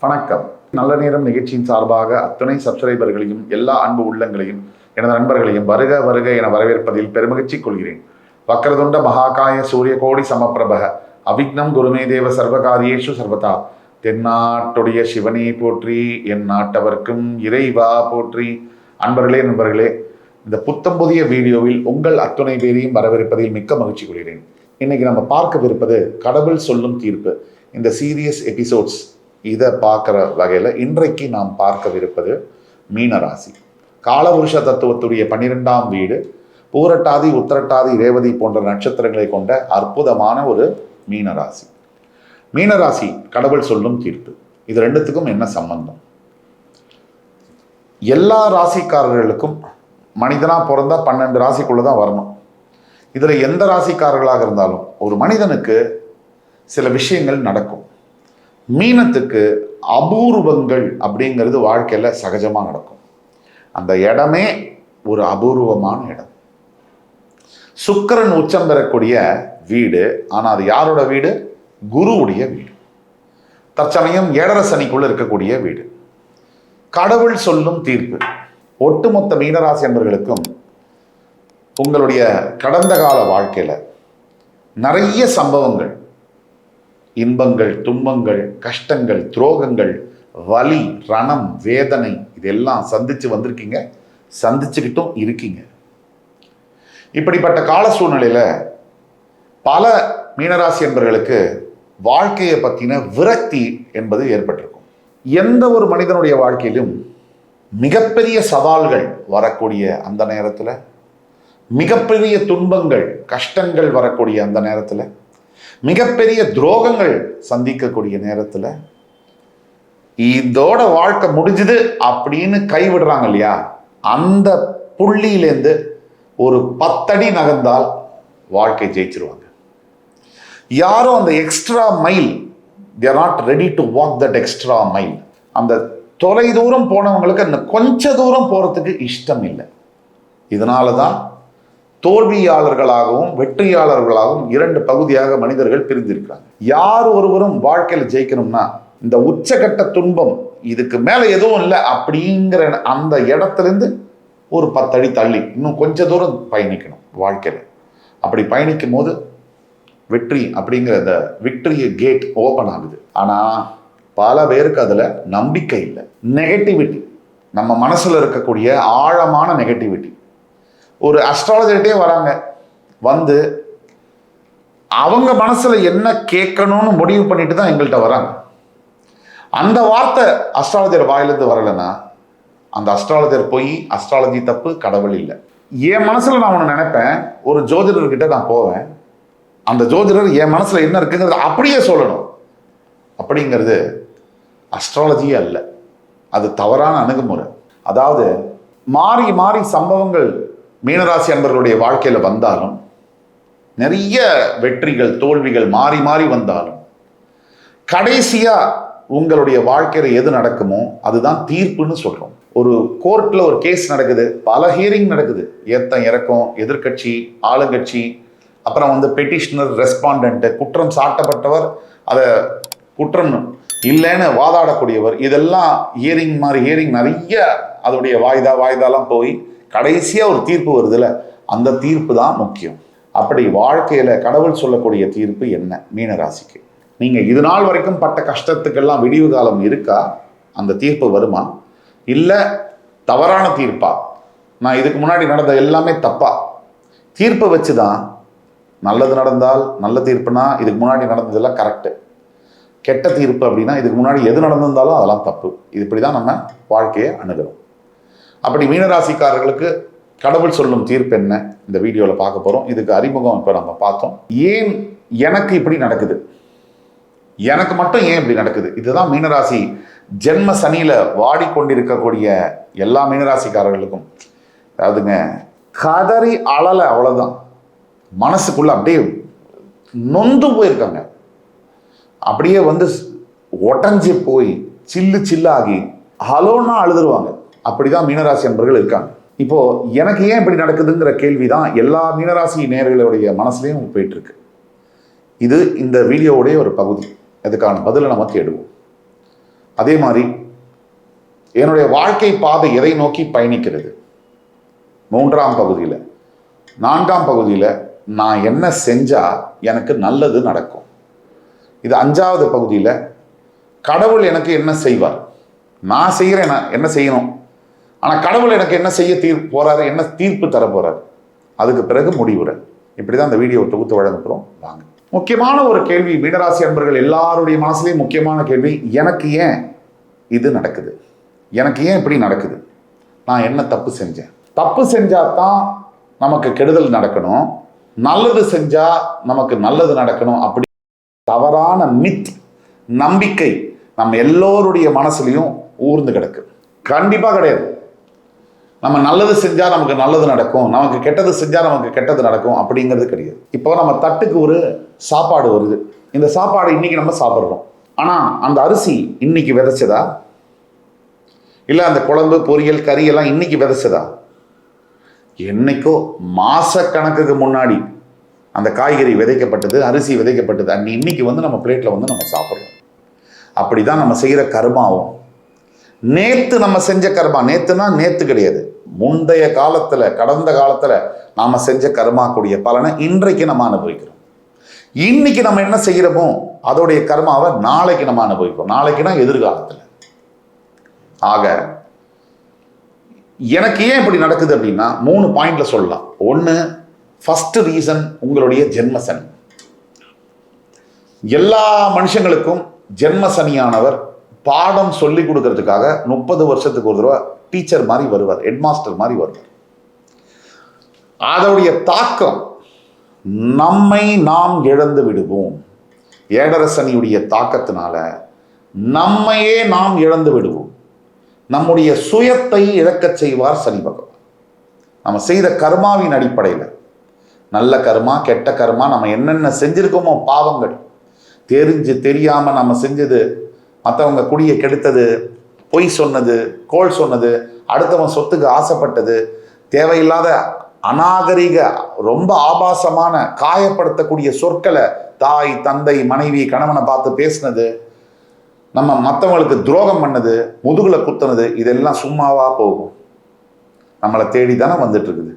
வணக்கம். நல்ல நேரம் நிகழ்ச்சியின் சார்பாக அத்துணை சப்ஸ்கிரைபர்களையும் எல்லா அன்பு உள்ளங்களையும் எனது நண்பர்களையும் வருக வருக என வரவேற்பதில் பெருமகிழ்ச்சி கொள்கிறேன். வக்ரதுண்ட மகாகாய சூரிய கோடி சமப்பிரபக அவிக்னம் குருமே தேவ சர்வகாரியேஷு சர்வதா. தென்னாட்டுடைய சிவனே போற்றி, என் நாட்டவர்க்கும் இறைவா போற்றி. நண்பர்களே, இந்த புத்தம் புதிய வீடியோவில் உங்கள் அத்துணை பேரையும் வரவேற்பதில் மிக்க மகிழ்ச்சி கொள்கிறேன். இன்னைக்கு நம்ம பார்க்கவிருப்பது கடவுள் சொல்லும் தீர்ப்பு. இந்த சீரியஸ் எபிசோட்ஸ் இதை பார்க்குற வகையில் இன்றைக்கு நாம் பார்க்கவிருப்பது மீனராசி. காலபுருஷ தத்துவத்துடைய 12ஆம் வீடு, பூரட்டாதி உத்திரட்டாதி ரேவதி போன்ற நட்சத்திரங்களை கொண்ட அற்புதமான ஒரு மீனராசி. மீனராசி கடவுள் சொல்லும் தீர்ப்பு, இது ரெண்டுத்துக்கும் என்ன சம்பந்தம்? எல்லா ராசிக்காரர்களுக்கும் மனிதனாக பிறந்தா 12 ராசிக்குள்ளே தான் வரணும். இதில் எந்த ராசிக்காரர்களாக இருந்தாலும் ஒரு மனிதனுக்கு சில விஷயங்கள் நடக்கும். மீனத்துக்கு அபூர்வங்கள் அப்படிங்கிறது வாழ்க்கையில் சகஜமாக நடக்கும். அந்த இடமே ஒரு அபூர்வமான இடம். சுக்கிரன் உச்சம் பெறக்கூடிய வீடு, ஆனால் அது யாரோட வீடு? குருவுடைய வீடு. தற்சமயம் 7.5 சனிக்குள்ள இருக்கக்கூடிய வீடு. கடவுள் சொல்லும் தீர்ப்பு ஒட்டுமொத்த மீனராசி என்பவர்களுக்கும் உங்களுடைய கடந்த கால வாழ்க்கையில் நிறைய சம்பவங்கள், இன்பங்கள், துன்பங்கள், கஷ்டங்கள், துரோகங்கள், வலி, ரணம், வேதனை இதெல்லாம் சந்திச்சு வந்திருக்கீங்க, சந்திச்சுக்கிட்டும் இருக்கீங்க. இப்படிப்பட்ட கால சூழ்நிலையில் பல மீனராசி என்பவர்களுக்கு வாழ்க்கையை பற்றின விரக்தி என்பது ஏற்பட்டிருக்கும். எந்த ஒரு மனிதனுடைய வாழ்க்கையிலும் மிகப்பெரிய சவால்கள் வரக்கூடிய அந்த நேரத்தில், மிகப்பெரிய துன்பங்கள், கஷ்டங்கள் வரக்கூடிய அந்த நேரத்தில், மிகப்பெரிய துரோகங்கள் சந்திக்கக்கூடிய நேரத்தில் இதோட வாழ்க்கை முடிஞ்சுது அப்படின்னு கைவிடுறாங்க இல்லையா, அந்த புள்ளியிலேருந்து ஒரு 10 அடி நகர்ந்தால் வாழ்க்கை ஜெயிச்சிருவாங்க. யாரும் அந்த extra mile, they are not ready to walk that extra mile. அந்த தொலை தூரம் போனவங்களுக்கு அந்த கொஞ்ச தூரம் போறதுக்கு இஷ்டம் இல்லை. இதனால தான் தோல்வியாளர்களாகவும் வெற்றியாளர்களாகவும் 2 பகுதியாக மனிதர்கள் பிரிந்திருக்கிறாங்க. யார் ஒருவரும் வாழ்க்கையில் ஜெயிக்கணும்னா இந்த உச்சகட்ட துன்பம், இதுக்கு மேல எதுவும் இல்லை அப்படிங்கிற அந்த இடத்துலேருந்து ஒரு 10 அடி தள்ளி இன்னும் கொஞ்ச தூரம் பயணிக்கணும் வாழ்க்கையில். அப்படி பயணிக்கும் போது வெற்றி அப்படிங்கிற அந்த விக்டரிய கேட் ஓப்பன் ஆகுது. ஆனால் பல பேருக்கு அதில் நம்பிக்கை இல்லை. நெகட்டிவிட்டி, நம்ம மனசில் இருக்கக்கூடிய ஆழமான நெகட்டிவிட்டி. ஒரு அஸ்ட்ராலஜர்கிட்டே வராங்க, வந்து அவங்க மனசில் என்ன கேட்கணும்னு முடிவு பண்ணிட்டு தான் எங்கள்கிட்ட வராங்க. அந்த வார்த்தை அஸ்ட்ராலஜர் வாயிலிருந்து வரலைன்னா அந்த அஸ்ட்ராலஜர் போய், அஸ்ட்ராலஜி தப்பு, கடவுள் இல்லை. என் மனசில் நான் ஒன்று நினைப்பேன், ஒரு ஜோதிடர்கிட்ட நான் போவேன், அந்த ஜோதிடர் என் மனசில் என்ன இருக்குங்கிறது அப்படியே சொல்லணும். அப்படிங்கிறது அஸ்ட்ராலஜியே அல்ல, அது தவறான அணுகுமுறை. அதாவது மாறி மாறி சம்பவங்கள் மீனராசி அன்பர்களுடைய வாழ்க்கையில் வந்தாலும், நிறைய வெற்றிகள் தோல்விகள் மாறி மாறி வந்தாலும், கடைசியாக உங்களுடைய வாழ்க்கையில் எது நடக்குமோ அதுதான் தீர்ப்புன்னு சொல்கிறோம். ஒரு கோர்ட்டில் ஒரு கேஸ் நடக்குது, பல ஹியரிங் நடக்குது, ஏத்தம் இறக்கம், எதிர்கட்சி, ஆளுங்கட்சி, அப்புறம் பெட்டிஷனர், ரெஸ்பாண்டன்ட்டு, குற்றம் சாட்டப்பட்டவர், அதை குற்றம் இல்லைன்னு வாதாடக்கூடியவர், இதெல்லாம் ஹியரிங் மாதிரி ஹியரிங் நிறைய அதோடைய வாய்தாலாம் போய் கடைசியாக ஒரு தீர்ப்பு வருதுல்ல, அந்த தீர்ப்பு தான் முக்கியம். அப்படி வாழ்க்கையில் கடவுள் சொல்லக்கூடிய தீர்ப்பு என்ன மீனராசிக்கு? நீங்கள் இது நாள் வரைக்கும் பட்ட கஷ்டத்துக்கெல்லாம் விடிவு காலம் இருக்கா? அந்த தீர்ப்பு வருமா? இல்லை தவறான தீர்ப்பா? நான் இதுக்கு முன்னாடி நடந்த எல்லாமே தப்பா? தீர்ப்பை வச்சு தான் நல்லது நடந்தால் நல்ல தீர்ப்புனா இதுக்கு முன்னாடி நடந்ததெல்லாம் கரெக்டு, கெட்ட தீர்ப்பு அப்படின்னா இதுக்கு முன்னாடி எது நடந்திருந்தாலும் அதெல்லாம் தப்பு. இது இப்படி தான் நம்ம வாழ்க்கையை அணுகிறோம். அப்படி மீனராசிக்காரர்களுக்கு கடவுள் சொல்லும் தீர்ப்பு என்ன இந்த வீடியோவில் பார்க்க போகிறோம். இதுக்கு அறிமுகம் இப்போ நம்ம பார்த்தோம். ஏன் எனக்கு இப்படி நடக்குது, எனக்கு மட்டும் ஏன் இப்படி நடக்குது? இதுதான் மீனராசி ஜென்ம சனியில் வாடிக்கொண்டிருக்கக்கூடிய எல்லா மீனராசிக்காரர்களுக்கும். அதாவதுங்க, கதறி அழலை, அவ்வளோதான். மனசுக்குள்ள அப்படியே நொந்து போயிருக்காங்க, அப்படியே உடஞ்சி போய் சில்லாகி ஹலோன்னா அழுதுருவாங்க. அப்படிதான் மீனராசி அன்பர்கள் இருக்காங்க. இப்போ எனக்கு ஏன் இப்படி நடக்குதுங்கிற கேள்விதான் எல்லா மீனராசி நேயர்களுடைய மனசுலையும் போயிட்டு இருக்கு. இது இந்த வீடியோவுடைய ஒரு பகுதி. அதுக்கான பதிலை நம்ம தேடுவோம். அதே மாதிரி என்னுடைய வாழ்க்கை பாதை எதை நோக்கி பயணிக்கிறது 3ஆம் பகுதியில். 4ஆம் பகுதியில் நான் என்ன செஞ்சா எனக்கு நல்லது நடக்கும். இது 5வது பகுதியில் கடவுள் எனக்கு என்ன செய்வார், நான் செய்கிறேன் என்ன செய்யணும், ஆனால் கடவுள் எனக்கு என்ன செய்ய போறாரு, என்ன தீர்ப்பு தர போறாரு, அதுக்கு பிறகு முடிவுரை. இப்படிதான் இந்த வீடியோ தொகுத்து வழங்குகிறோம். வாங்க. முக்கியமான ஒரு கேள்வி, மீனராசி அன்பர்கள் எல்லாருடைய மனசுலேயும் முக்கியமான கேள்வி, எனக்கு ஏன் இது நடக்குது, எனக்கு ஏன் இப்படி நடக்குது, நான் என்ன தப்பு செஞ்சேன். தப்பு செஞ்சா தான் நமக்கு கெடுதல் நடக்கணும், நல்லது செஞ்சா நமக்கு நல்லது நடக்கணும், அப்படி தவறான மித் நம்பிக்கை நம்ம எல்லோருடைய மனசுலையும் ஊர்ந்து கிடக்கு. கண்டிப்பா கிடையாது. நம்ம நல்லது செஞ்சா நமக்கு நல்லது நடக்கும், நமக்கு கெட்டது செஞ்சா நமக்கு கெட்டது நடக்கும் அப்படிங்கிறது கிடையாது. இப்போ நம்ம தட்டுக்கு ஒரு சாப்பாடு வருது, இந்த சாப்பாடு இன்னைக்கு நம்ம சாப்பிட்றோம். ஆனா அந்த அரிசி இன்னைக்கு விதைச்சதா, இல்ல அந்த குழம்பு பொரியல் கறி எல்லாம் இன்னைக்கு விதைச்சதா? என்னைக்கோ மாச கணக்குக்கு முன்னாடி அந்த காய்கறி விதைக்கப்பட்டது, அரிசி விதைக்கப்பட்டது, இன்னைக்கு வந்து நம்ம பிளேட்ல வந்து நம்ம சாப்பிட்றோம். அப்படிதான் நம்ம செய்யற கர்மாவும். நேத்து நம்ம செஞ்ச கர்மா, நேத்துனா நேத்து கிடையாது, முந்தைய காலத்துல கடந்த காலத்துல நாம செஞ்ச கர்மா கூடிய பலனை இன்றைக்கு நம்ம அனுபவிக்கிறோம். இன்னைக்கு நம்ம என்ன செய்யறோமோ அதோடைய கர்மாவை நாளைக்கு நம்ம அனுபவிப்போம். நாளைக்குனா எதிர்காலத்துல. ஆக எனக்கு ஏன் இப்படி நடக்குது அப்படின்னா 3 பாயிண்ட்ல சொல்லலாம். ஒன்று, ஃபர்ஸ்ட் ரீசன் உங்களுடைய ஜென்ம சனி. எல்லா மனுஷங்களுக்கும் ஜென்ம சனியானவர் பாடம் சொல்லி கொடுக்கறதுக்காக 30 வருஷத்துக்கு ஒரு தடவை டீச்சர் மாதிரி வருவார், ஹெட் மாஸ்டர் மாதிரி வருவார். அதோடைய தாக்கம் நம்மை நாம் இழந்து விடுவோம். ஏழரை சனியுடைய தாக்கத்தினால நம்மையே நாம் இழந்து விடுவோம். நம்முடைய சுயத்தை இழக்கச் செய்வார் சனி பகவான். நம்ம செய்த கர்மாவின் அடிப்படையில், நல்ல கர்மா கெட்ட கர்மா, நம்ம என்னென்ன செஞ்சிருக்கோமோ பாவங்கள், தெரிஞ்சு தெரியாம நம்ம செஞ்சது, மற்றவங்க குடியை கெடுத்தது, பொய் சொன்னது, கோள் சொன்னது, அடுத்தவன் சொத்துக்கு ஆசைப்பட்டது, தேவையில்லாத அநாகரிக ரொம்ப ஆபாசமான காயப்படுத்தக்கூடிய சொற்களை தாய் தந்தை மனைவி கணவனை பார்த்து பேசினது, நம்ம மற்றவங்களுக்கு துரோகம் பண்ணது, முதுகுல குத்துனது, இதெல்லாம் சும்மாவா போகும்? நம்மளை தேடி தானே வந்துட்டு இருக்குது.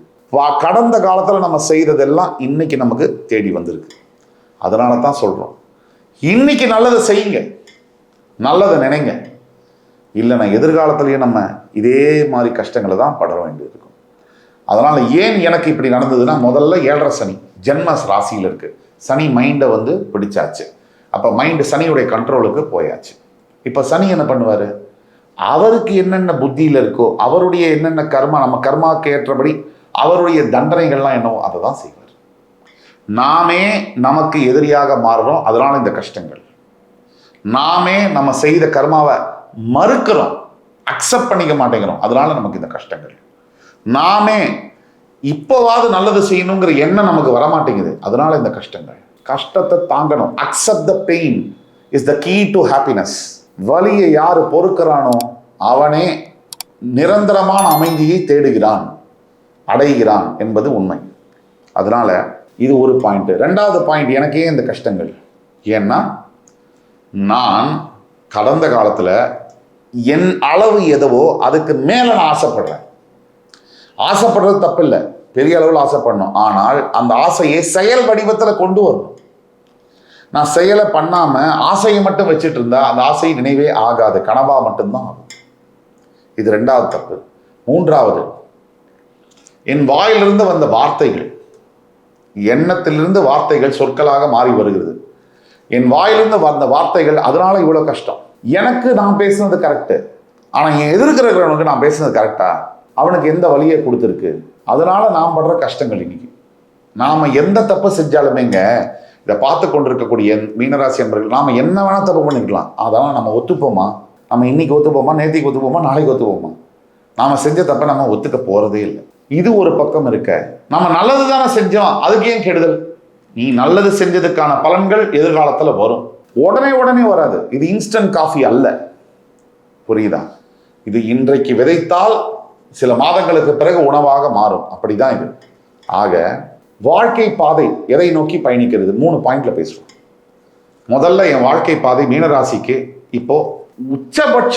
கடந்த காலத்துல நம்ம செய்யறதெல்லாம் இன்னைக்கு நமக்கு தேடி வந்திருக்கு. அதனால தான் சொல்றோம், இன்னைக்கு நல்லதை செய்யுங்க, நல்லதை நினைங்க. இல்லைன்னா எதிர்காலத்திலேயே நம்ம இதே மாதிரி கஷ்டங்களை தான் பட வேண்டியது இருக்கும். அதனால ஏன் எனக்கு இப்படி நடந்ததுன்னா, முதல்ல 7.5 சனி ஜென்ம ராசியில் இருக்கு. சனி மைண்டை வந்து பிடிச்சாச்சு. அப்போ மைண்டு சனியுடைய கண்ட்ரோலுக்கு போயாச்சு. இப்போ சனி என்ன பண்ணுவார், அவருக்கு என்னென்ன புத்தியில் இருக்கோ, அவருடைய என்னென்ன கர்மா, நம்ம கர்மாவுக்கு ஏற்றபடி அவருடைய தண்டனைகள்லாம் என்னவோ அதை தான் செய்வார். நாமே நமக்கு எதிரியாக மாறுறோம், அதனால இந்த கஷ்டங்கள். நாமே நம்ம செய்த கர்மாவை மறுக்கிறோம், அக்செப்ட் பண்ணிக்க மாட்டேங்கிறோம், அதனால நமக்கு இந்த கஷ்டங்கள். நாமே இப்போவாது நல்லது செய்யணுங்கிற எண்ணம் நமக்கு வரமாட்டேங்குது, அதனால இந்த கஷ்டங்கள். கஷ்டத்தை தாங்கணும். Accept the pain is the key to happiness. வலியை யாரு பொறுக்கிறானோ அவனே நிரந்தரமான அமைதியை தேடுகிறான், அடைகிறான் என்பது உண்மை. அதனால இது ஒரு பாயிண்ட். 2வது பாயிண்ட், எனக்கே இந்த கஷ்டங்கள். ஏன்னா நான் கடந்த காலத்துல என் அளவு எதுவோ அதுக்கு மேல நான் ஆசைப்படுறேன். ஆசைப்படுறது தப்பு இல்லை, பெரிய அளவில் ஆசைப்படணும். ஆனால் அந்த ஆசையை செயல் வடிவத்தில் கொண்டு வரணும். நான் செயலை பண்ணாம ஆசையை மட்டும் வச்சுட்டு இருந்தா அந்த ஆசை நினைவே ஆகாது, கனவா மட்டும்தான் ஆகும். இது 2வது தப்பு. 3வது, என் வாயிலிருந்து வந்த வார்த்தைகள், எண்ணத்திலிருந்து வார்த்தைகள் சொற்களாக மாறி வருகிறது. என் வாயிலிருந்து வந்த வார்த்தைகள், அதனால இவ்வளவு கஷ்டம். எனக்கு நான் பேசுனது கரெக்டு, ஆனா என் எதிர்க்கிறவனுக்கு நான் பேசுனது கரெக்டா, அவனுக்கு எந்த வழியை கொடுத்துருக்கு, அதனால நாம் படுற கஷ்டங்கள். இன்னைக்கு நாம எந்த தப்பு செஞ்சாலுமேங்க, இதை பார்த்து கொண்டிருக்கக்கூடிய மீனராசி என்பர்கள், நாம என்ன வேணா தப்பு பண்ணிக்கலாம், அதெல்லாம் நம்ம ஒத்துப்போமா? நம்ம இன்னைக்கு ஒத்துப்போமா, நேத்திக்கு ஒத்துப்போமா, நாளைக்கு ஒத்துப்போமா? நாம செஞ்ச தப்பை நம்ம ஒத்துக்க போறதே இல்லை. இது ஒரு பக்கம் இருக்க, நம்ம நல்லது தானே செஞ்சோம், அதுக்கு ஏன் கெடுதல்? நீ நல்லது செஞ்சதுக்கான பலன்கள் எதிர்காலத்துல வரும், உடனே வராது. இது இன்ஸ்டன்ட் காஃபி அல்ல, புரியுதா? இது இன்றைக்கு விதைத்தால் சில மாதங்களுக்கு பிறகு உணவாக மாறும், அப்படிதான் இது. ஆக வாழ்க்கை பாதை எதை நோக்கி பயணிக்கிறது? 3 பாயிண்ட்ல பேசுவோம். முதல்ல என் வாழ்க்கை பாதை மீனராசிக்கு இப்போ உச்சபட்ச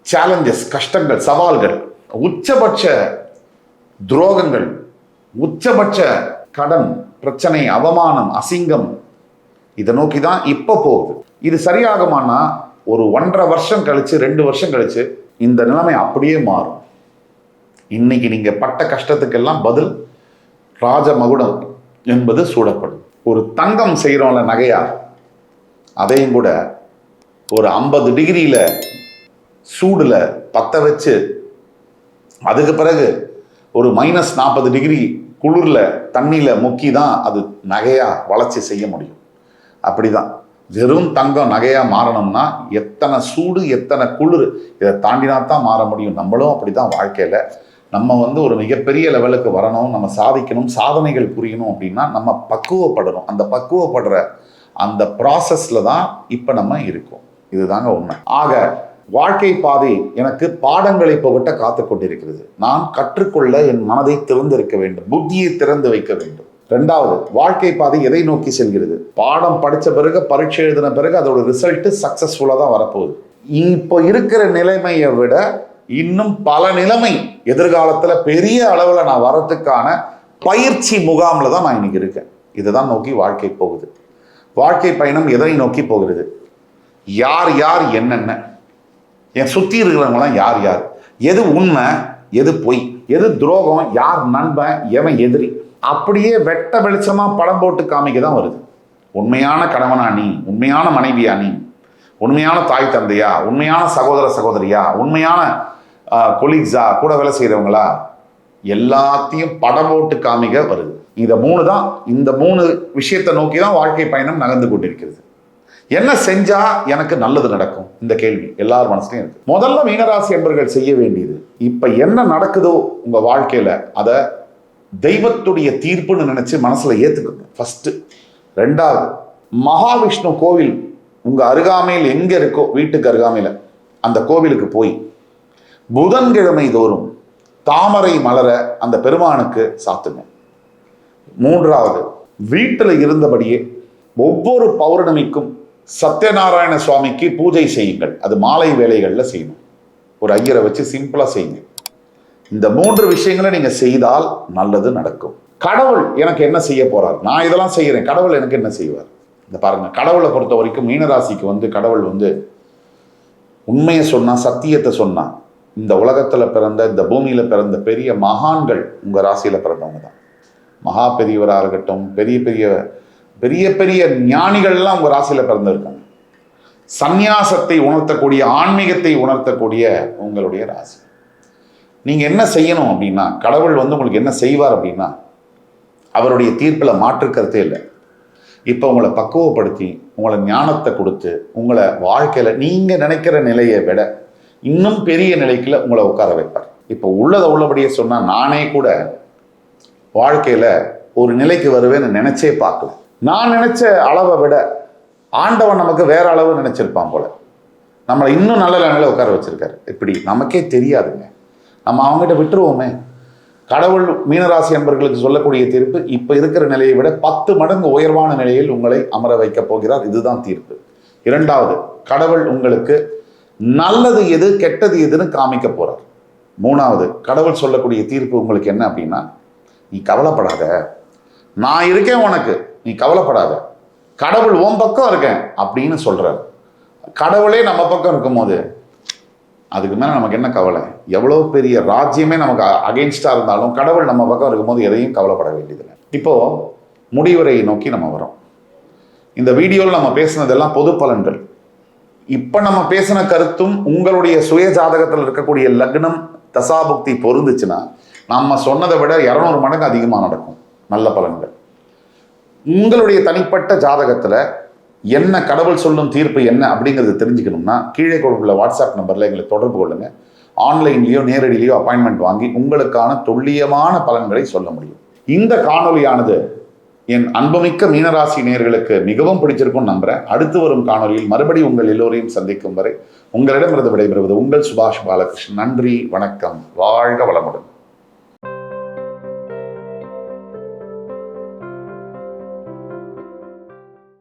சேலஞ்சஸ், கஷ்டங்கள், சவால்கள், உச்சபட்ச துரோகங்கள், உச்சபட்ச கடன் பிரச்சனை, அவமானம், அசிங்கம், இதை நோக்கி தான் இப்போ போகுது. இது சரியாகுமானா ஒரு 1.5 வருஷம் கழிச்சு 2 வருஷம் கழிச்சு இந்த நிலைமை அப்படியே மாறும். இன்னைக்கு நீங்க பட்ட கஷ்டத்துக்கெல்லாம் பதில் ராஜமகுடம் என்பது சூடப்படும். ஒரு தங்கம் செய்கிறோம்ல நகையா, அதையும் கூட ஒரு 50 டிகிரியில சூடுல பத்த வச்சு அதுக்கு பிறகு ஒரு -40 டிகிரி குளிர்ல தண்ணியில முக்கி தான் அது நகையா வளர்ச்சி செய்ய முடியும். அப்படிதான் வெறும் தங்கம் நகையா மாறணும்னா எத்தனை சூடு, எத்தனை குளிர், இதை தாண்டினா தான் மாற முடியும். நம்மளும் அப்படிதான் வாழ்க்கையில நம்ம ஒரு மிகப்பெரிய லெவலுக்கு வரணும், நம்ம சாதிக்கணும், சாதனைகள் புரியணும் அப்படின்னா நம்ம பக்குவப்படணும். அந்த பக்குவப்படுற அந்த ப்ராசஸ்ல தான் இப்ப நம்ம இருக்கோம். இதுதாங்க உண்மை. ஆக வாழ்க்கை பாதை எனக்கு பாடங்களை புகட்ட காத்து கொண்டிருக்கிறது. நான் கற்றுக்கொள்ள என் மனதை திறந்திருக்க வேண்டும், புத்தியை திறந்து வைக்க வேண்டும். 2வது, வாழ்க்கை பாதை எதை நோக்கி செல்கிறது? பாடம் படித்த பிறகு, பரீட்சை எழுதின பிறகு அதோட ரிசல்ட் சக்சஸ்ஃபுல்லாக தான் வரப்போகுது. இப்போ இருக்கிற நிலைமையை விட இன்னும் பல நிலைமை எதிர்காலத்தில் பெரிய அளவில் நான் வரதுக்கான பயிற்சி முகாமில் தான் நான் இன்னைக்கு இருக்கேன். இதுதான் நோக்கி வாழ்க்கை போகுது. வாழ்க்கை பயணம் எதை நோக்கி போகிறது? யார் யார் என்னென்ன, என் சுற்றி இருக்கிறவங்களாம் யார் யார், எது உண்மை, எது பொய், எது துரோகம், யார் நண்பன், எவன் எதிரி, அப்படியே வெட்ட வெளிச்சமா படம் போட்டு காமிக்க தான் வருது. உண்மையான கணவனா நீ, உண்மையான மனைவியா நீ, உண்மையான தாய் தந்தையா, உண்மையான சகோதர சகோதரியா, உண்மையான கொலீக்ஸா, கூட வேலை செய்கிறவங்களா, எல்லாத்தையும் படம் போட்டு காமிக்க வருது. இந்த 3 தான், இந்த 3 விஷயத்தை நோக்கி தான் வாழ்க்கை பயணம் நகர்ந்து கொண்டிருக்கிறது. என்ன செஞ்சா எனக்கு நல்லது நடக்கும்? இந்த கேள்வி எல்லார் மனசுலையும் இருக்கு. முதல்ல மீனராசி என்பர்கள் செய்ய வேண்டியது, இப்ப என்ன நடக்குதோ உங்க வாழ்க்கையில அதை தெய்வத்துடைய தீர்ப்புன்னு நினைச்சு மனசுல ஏத்துக்கோங்க ஃபர்ஸ்ட். 2வது, மகாவிஷ்ணு கோவில் உங்க அருகாமையில் எங்க இருக்கோ, வீட்டுக்கு அருகாமையில அந்த கோவிலுக்கு போய் புதன்கிழமை தோறும் தாமரை மலர அந்த பெருமானுக்கு சாத்துங்க. 3வது, வீட்டில் இருந்தபடியே ஒவ்வொரு பௌர்ணமிக்கும் சத்யநாராயண சுவாமிக்கு பூஜை செய்யுங்கள். அது மாலை வேளைகள்ல செய்யணும். ஒரு ஐயரை வச்சு சிம்பிளா செய்யுங்க. இந்த 3 விஷயங்களை நீங்க செய்தால் நல்லது நடக்கும். கடவுள் எனக்கு என்ன செய்ய போறார்? நான் இதெல்லாம் செய்யறேன், கடவுள் எனக்கு என்ன செய்வார்? இந்த பாருங்க, கடவுளை பொறுத்த வரைக்கும் மீனராசிக்கு கடவுள் உண்மையை சொன்னா, சத்தியத்தை சொன்னா, இந்த உலகத்துல பிறந்த, இந்த பூமியில பிறந்த பெரிய மகான்கள் உங்க ராசியில பிறந்தவங்க தான். மகா பெரியவராக இருக்கட்டும், பெரிய பெரிய பெரிய பெரிய ஞானிகள்லாம் உங்க ராசியில பிறந்திருக்காங்க. சந்நியாசத்தை உணர்த்தக்கூடிய, ஆன்மீகத்தை உணர்த்தக்கூடிய உங்களுடைய ராசி. நீங்க என்ன செய்யணும் அப்படின்னா, கடவுள் உங்களுக்கு என்ன செய்வார் அப்படின்னா, அவருடைய தீர்ப்பில் மாற்று கருத்தே இல்லை. இப்போ உங்களை பக்குவப்படுத்தி, உங்களை ஞானத்தை கொடுத்து, உங்களை வாழ்க்கையில நீங்க நினைக்கிற நிலையை விட இன்னும் பெரிய நிலைக்குள்ள உங்களை உட்கார வைப்பார். இப்போ உள்ளதை உள்ளபடியே சொன்னா, நானே கூட வாழ்க்கையில ஒரு நிலைக்கு வருவேன்னு நினைச்சே பார்க்கல. நான் நினைச்ச அளவை விட ஆண்டவன் நமக்கு வேற அளவு நினைச்சிருப்பான் போல. நம்மளை இன்னும் நல்ல நிலையில உட்கார வச்சிருக்காரு. இப்படி நமக்கே தெரியாதுங்க. நம்ம அவங்ககிட்ட விட்டுருவோமே. கடவுள் மீனராசி என்பர்களுக்கு சொல்லக்கூடிய தீர்ப்பு, இப்ப இருக்கிற நிலையை விட 10 மடங்கு உயர்வான நிலையில் உங்களை அமர வைக்க போகிறார். இதுதான் தீர்ப்பு. 2வது, கடவுள் உங்களுக்கு நல்லது எது, கெட்டது எதுன்னு காமிக்க போறார். 3வது, கடவுள் சொல்லக்கூடிய தீர்ப்பு உங்களுக்கு என்ன அப்படின்னா, நீ கவலைப்படாத, நான் இருக்கேன் உனக்கு, நீ கவலைப்படாத, கடவுள் உன் பக்கம் இருக்கேன் அப்படின்னு சொல்றாரு. கடவுளே நம்ம பக்கம் இருக்கும்போது அதுக்கு மேல நமக்கு என்ன கவலை? எவ்வளவு பெரிய ராஜ்யமே நமக்கு அகெயின்ஸ்டா இருந்தாலும் கடவுள் நம்ம பக்கம் இருக்கும்போது எதையும் கவலைப்பட வேண்டியதில்லை. இப்போ முடிவுரையை நோக்கி நம்ம வரோம். இந்த வீடியோவில் நம்ம பேசினதெல்லாம் பொது பலன்கள். இப்ப நம்ம பேசின கருத்தும் உங்களுடைய சுய ஜாதகத்தில் இருக்கக்கூடிய லக்னம் தசாபுக்தி பொருந்துச்சுன்னா நம்ம சொன்னதை விட 200 மடங்கு அதிகமாக நடக்கும் நல்ல பலன்கள். உங்களுடைய தனிப்பட்ட ஜாதகத்துல என்ன கடவுள் சொல்லும் தீர்ப்பு என்ன அப்படிங்கிறது தெரிஞ்சுக்கணும்னா, கீழே கொடுக்குள்ள வாட்ஸ்அப் நம்பர்ல எங்களை தொடர்பு கொள்ளுங்க. ஆன்லைன்லயோ நேரடியிலையோ அப்பாயின்மெண்ட் வாங்கி உங்களுக்கான துல்லியமான பலன்களை சொல்ல முடியும். இந்த காணொலியானது என் அன்புமிக்க மீனராசி நேயர்களுக்கு மிகவும் பிடிச்சிருக்கும் நம்புறேன். அடுத்து வரும் காணொலியில் மறுபடியும் உங்கள் எல்லோரையும் சந்திக்கும் வரை உங்களிடமிருந்து விடைபெறுவது உங்கள் சுபாஷ் பாலகிருஷ்ணன். நன்றி, வணக்கம், வாழ்க வளமுடன்.